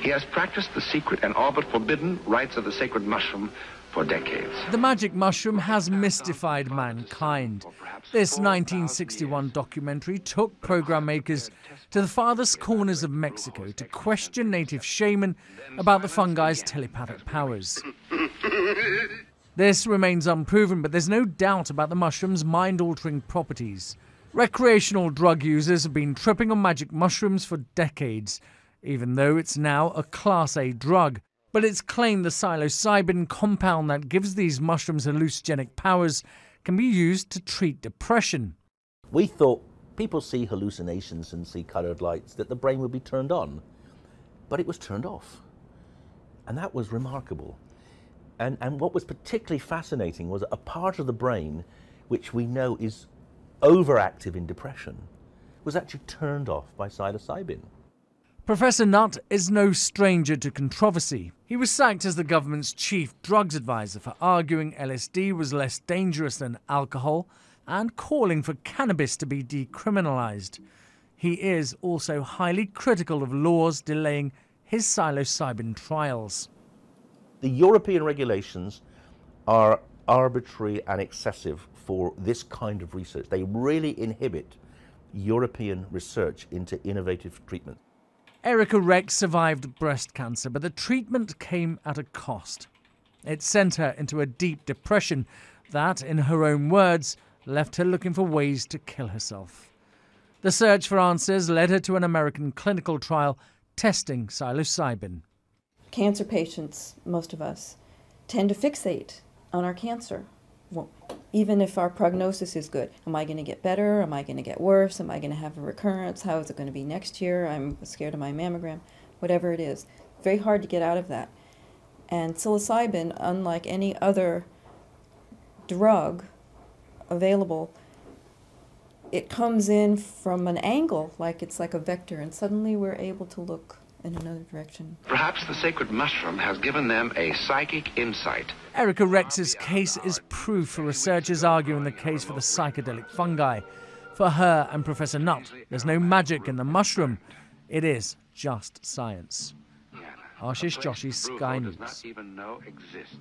He has practiced the secret and all but forbidden rites of the sacred mushroom for decades. The magic mushroom has mystified mankind. This 1961 documentary took program makers to the farthest corners of Mexico to question native shaman about the fungi's telepathic powers. This remains unproven, but there's no doubt about the mushroom's mind-altering properties. Recreational drug users have been tripping on magic mushrooms for decades, even though it's now a Class A drug. But it's claimed the psilocybin compound that gives these mushrooms hallucinogenic powers can be used to treat depression. We thought people see hallucinations and see coloured lights, that the brain would be turned on, but it was turned off. And that was remarkable. And what was particularly fascinating was a part of the brain which we know is overactive in depression was actually turned off by psilocybin. Professor Nutt is no stranger to controversy. He was sacked as the government's chief drugs advisor for arguing LSD was less dangerous than alcohol and calling for cannabis to be decriminalised. He is also highly critical of laws delaying his psilocybin trials. The European regulations are arbitrary and excessive for this kind of research. They really inhibit European research into innovative treatment. Erica Rex survived breast cancer, but the treatment came at a cost. It sent her into a deep depression that, in her own words, left her looking for ways to kill herself. The search for answers led her to an American clinical trial testing psilocybin. Cancer patients, most of us, tend to fixate on our cancer. Well, even if our prognosis is good, am I going to get better? Am I going to get worse? Am I going to have a recurrence? How is it going to be next year? I'm scared of my mammogram. Whatever it is. Very hard to get out of that. And psilocybin, unlike any other drug available, it comes in from an angle, like it's like a vector, and suddenly we're able to look in another direction. Perhaps the sacred mushroom has given them a psychic insight. Erica Rex's case is proof for researchers arguing the case for the psychedelic fungi. For her and Professor Nutt, there's no magic in the mushroom. It is just science. Ashish Joshi, Sky News. Does not even know exists.